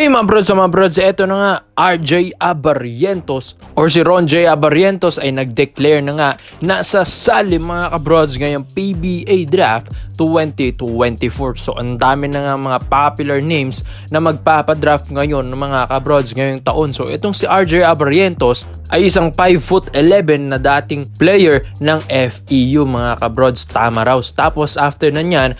Hey mga brods, eto na nga, RJ Abarrientos or si Ron J. Abarrientos ay nag-declare na nga na sasali mga kabrods ngayong PBA Draft 2024. So ang dami na nga mga popular names na magpapadraft ngayon ng mga kabrods ngayong taon. So itong si RJ Abarrientos ay isang 5'11" na dating player ng FEU mga kabrods, tama raw. Tapos after na nyan,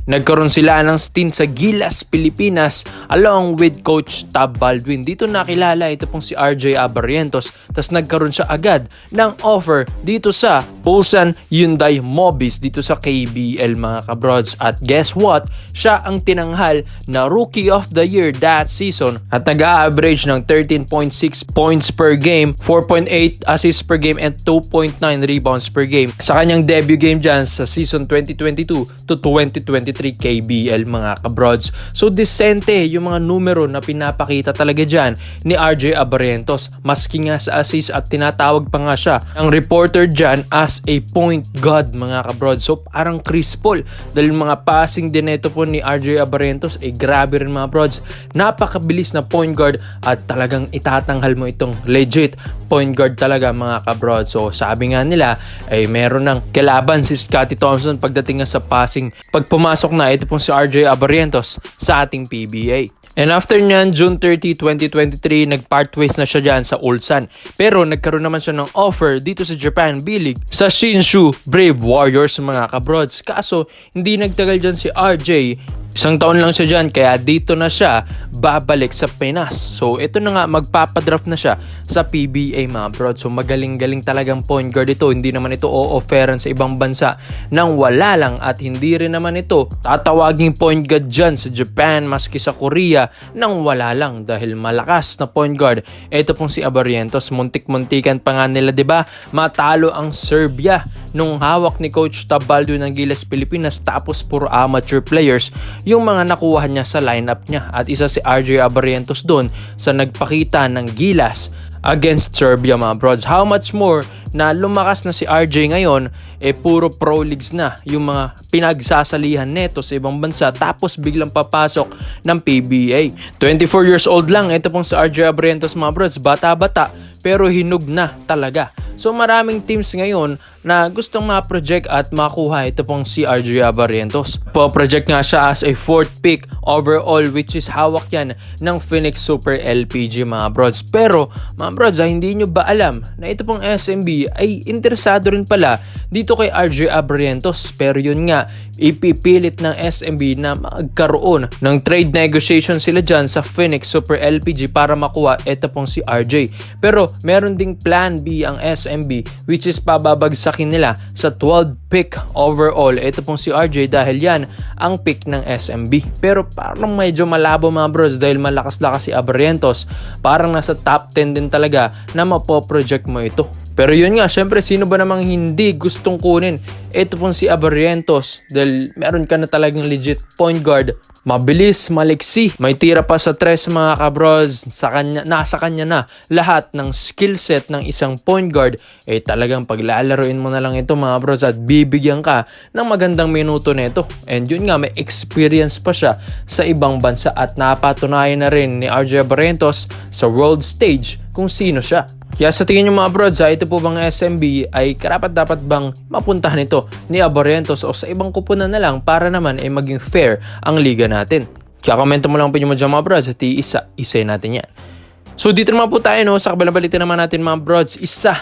nagkaroon sila ng stint sa Gilas, Pilipinas along with Coach Tab Baldwin. Dito nakilala ito pong si RJ Abarrientos. Tapos nagkaroon siya agad ng offer dito sa Ulsan Hyundai Mobis dito sa KBL mga kabrods. At guess what? Siya ang tinanghal na Rookie of the Year that season at nag-a-average ng 13.6 points per game, 4.8 assists per game and 2.9 rebounds per game sa kanyang debut game dyan sa season 2022 to 2023 KBL mga kabrods. So decente yung mga numero na pinapakita talaga dyan ni RJ Abarrientos, maski nga sa assist at tinatawag pa nga siya ang reporter dyan as a point guard mga kabrods. So parang Chris Paul dahil mga passing din ito po ni RJ Abarrientos ay grabe rin mga brods, napakabilis na point guard at talagang itatanghal mo itong legit point guard talaga mga kabrods. So sabi nga nila ay meron ng kalaban si Scottie Thompson pagdating nga sa passing pag pumasok na ito pong si RJ Abarrientos sa ating PBA. And after nyan, June 30, 2023, nag-part ways na siya dyan sa Ulsan. Pero nagkaroon naman siya ng offer dito sa Japan B-League sa Shinshu Brave Warriors mga kabrods. Kaso hindi nagtagal dyan si RJ. Isang taon lang siya dyan, kaya dito na siya babalik sa Pinas. So ito na nga, magpapadraft na siya sa PBA mga bro. So magaling-galing talagang point guard ito. Hindi naman ito o-offeran sa ibang bansa nang wala lang. At hindi rin naman ito tatawaging point guard dyan sa Japan maski sa Korea nang wala lang. Dahil malakas na point guard ito pong si Abarrientos. Muntik-muntikan pa nga nila, diba? Matalo ang Serbia nung hawak ni Coach Tab Baldwin ng Gilas, Pilipinas. Tapos puro amateur players yung mga nakuha niya sa lineup niya. At isa si RJ Abarrientos doon sa nagpakita ng Gilas against Serbia mga brods. How much more na lumakas na si RJ ngayon, puro pro leagues na yung mga pinagsasalihan neto sa ibang bansa tapos biglang papasok ng PBA. 24 years old lang ito pong si RJ Abarrientos mga brods, bata-bata pero hinug na talaga. So maraming teams ngayon na gustong ma-project at makuha ito pong si RJ Abarrientos. Po-project nga siya as a 4th pick overall, which is hawak yan ng Phoenix Super LPG mga brods. Pero mga brods, hindi nyo ba alam na ito pong SMB ay interesado rin pala dito kay RJ Abarrientos? Pero yun nga, ipipilit ng SMB na magkaroon ng trade negotiation sila dyan sa Phoenix Super LPG para makuha ito pong si RJ. Pero meron ding plan B ang SMB, which is pababagsakin nila sa 12th pick overall ito pong si RJ dahil yan ang pick ng SMB. Pero parang medyo malabo mga bros dahil malakas-lakas si Abarrientos. Parang nasa top 10 din talaga na mapoproject mo ito. Pero yun nga, syempre sino ba namang hindi gustong kunin ito pong si Abarrientos dahil meron ka na talagang legit point guard, mabilis, maliksi, may tira pa sa tres mga kabros, nasa kanya na lahat ng skill set ng isang point guard. Talagang paglalaruin mo na lang ito mga bros at bibigyan ka ng magandang minuto nito. And yun nga, may experience pa siya sa ibang bansa at napatunayan na rin ni RJ Abarrientos sa world stage kung sino siya. Kaya sa tingin nyo mga brods, ito po bang SMB ay karapat-dapat bang mapuntahan ito ni Abarrientos o sa ibang kupunan na lang para naman ay maging fair ang liga natin? Kaya komento mo lang po nyo dyan mga brods at isa-isay natin yan. So dito naman po tayo sa kabilang balita naman natin mga brods.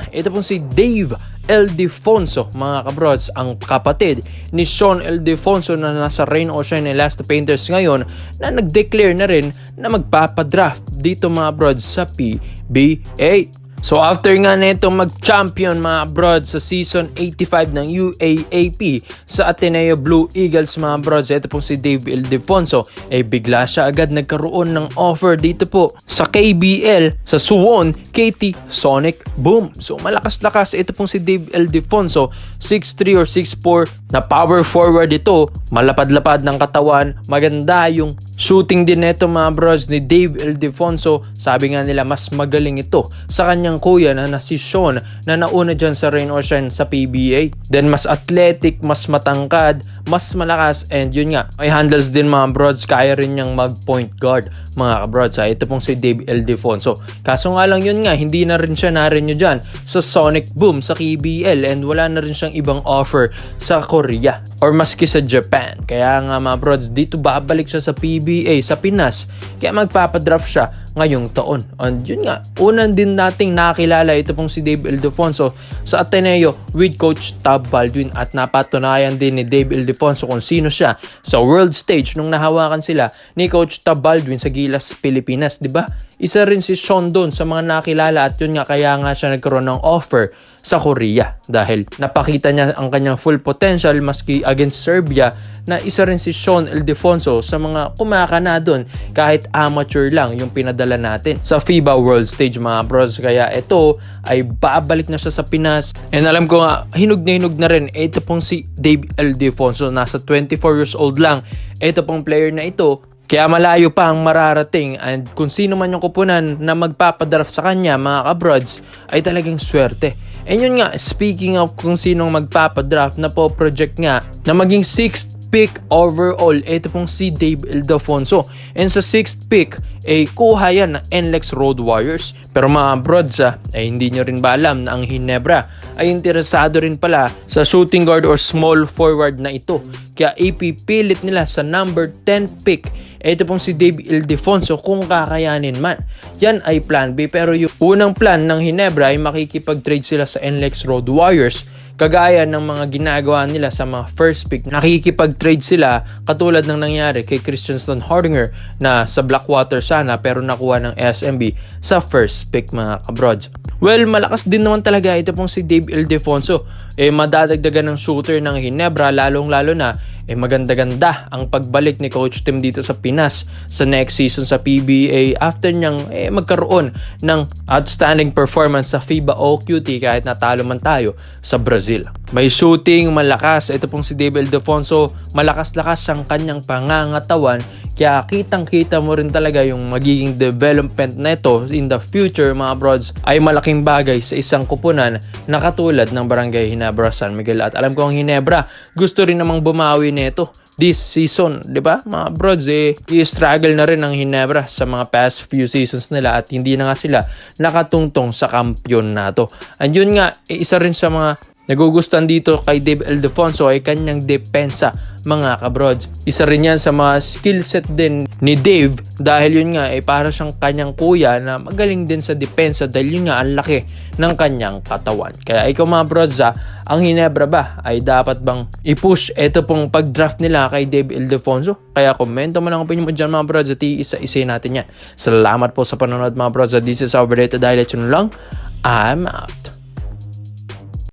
Ito pong si Dave Ildefonso mga kabrods, ang kapatid ni Sean Ildefonso na nasa Reign Ocean and Last Painters ngayon na nag-declare na rin na magpapadraft dito mga brods sa PBA. So after nga nito mag-champion mga brods sa season 85 ng UAAP sa Ateneo Blue Eagles mga brods, ito pong si Dave Ildefonso bigla siya agad nagkaroon ng offer dito po sa KBL sa Suwon KT Sonic Boom. So malakas-lakas ito pong si Dave Ildefonso, 6'3" or 6'4", na power forward ito, malapad-lapad ng katawan, maganda yung shooting din nito mga bros ni Dave Ildefonso. Sabi nga nila mas magaling ito sa kanyang kuya na si Sean na nauna dyan sa Rain or Shine sa PBA. Then mas athletic, mas matangkad, mas malakas, and yun nga, may handles din mga bros, kaya rin niyang mag point guard mga kabrods. Ito pong si Dave Ildefonso. Kaso nga lang yun nga, hindi na rin siya narinyo dyan sa Sonic Boom sa KBL, and wala na rin siyang ibang offer sa Korea or maski sa Japan. Kaya nga mga brods, dito babalik siya sa PBA sa Pinas, kaya magpapadraft siya ngayong taon. And yun nga, unang din nating nakilala ito pong si Dave Ildefonso sa Ateneo with Coach Tab Baldwin, at napatunayan din ni Dave Ildefonso kung sino siya sa world stage nung nahawakan sila ni Coach Tab Baldwin sa Gilas, Pilipinas, di ba? Isa rin si Sean doon sa mga nakilala, at yun nga, kaya nga siya nagkaroon ng offer sa Korea dahil napakita niya ang kanyang full potential maski against Serbia, na isa rin si Sean Ildefonso sa mga kumakana doon kahit amateur lang yung pinadala natin sa FIBA World Stage mga bros. Kaya ito ay babalik na siya sa Pinas, and alam ko nga hinug na rin ito pong si Dave Ildefonso. Nasa 24 years old lang ito pong player na ito, kaya malayo pa ang mararating, and kung sino man yung kupunan na magpapadraft sa kanya mga kabrods ay talagang swerte. And yun nga, speaking of kung sinong magpapadraft, na po project nga na maging 6th pick overall, ito pong si Dave Ildefonso. And sa 6th pick ay kuha yan ng NLEX Road Warriors. Pero mga brods ay hindi nyo rin ba alam na ang Ginebra ay interesado rin pala sa shooting guard or small forward na ito, kaya ipipilit nila sa number 10 pick ito pong si Dave Ildefonso kung kakayanin man. Yan ay plan B, pero yung unang plan ng Ginebra ay makikipag-trade sila sa NLEX Road Warriors, kagaya ng mga ginagawa nila sa mga first pick. Nakikipag-trade sila katulad ng nangyari kay Christian Hardinger na sa Blackwater sana pero nakuha ng SMB sa first pick mga kabrods. Well, malakas din naman talaga ito pong si Dave Ildefonso. Madadagdagan ng shooter ng Ginebra, lalong-lalo na maganda-ganda ang pagbalik ni Coach Tim dito sa Pinas sa next season sa PBA after niyang magkaroon ng outstanding performance sa FIBA OQT kahit natalo man tayo sa Brazil. May shooting, malakas. Ito pong si Dave Ildefonso, malakas-lakas ang kanyang pangangatawan, kaya kitang-kita mo rin talaga yung magiging development neto in the future mga brods ay malaking bagay sa isang kupunan na katulad ng Barangay Ginebra San Miguel. At alam ko ang Ginebra gusto rin namang bumawi neto this season, di ba? Mga brods, i-struggle na rin ang Ginebra sa mga past few seasons nila at hindi na nga sila nakatungtong sa kampyonato. And yun nga, isa rin sa mga nagugustuhan dito kay Dave Ildefonso ay kanyang depensa mga kabrods. Isa rin yan sa mga skill set din ni Dave dahil yun nga para siyang kanyang kuya na magaling din sa depensa dahil yun nga ang laki ng kanyang katawan. Kaya ikaw mga brods, ang Ginebra ba ay dapat bang i-push ito pong pag-draft nila kay Dave Ildefonso? Kaya komento mo lang ang opinion mo dyan mga brods at iisa-isay natin yan. Salamat po sa panonood mga brods. This is Overrated Highlights. Yun lang, I'm out.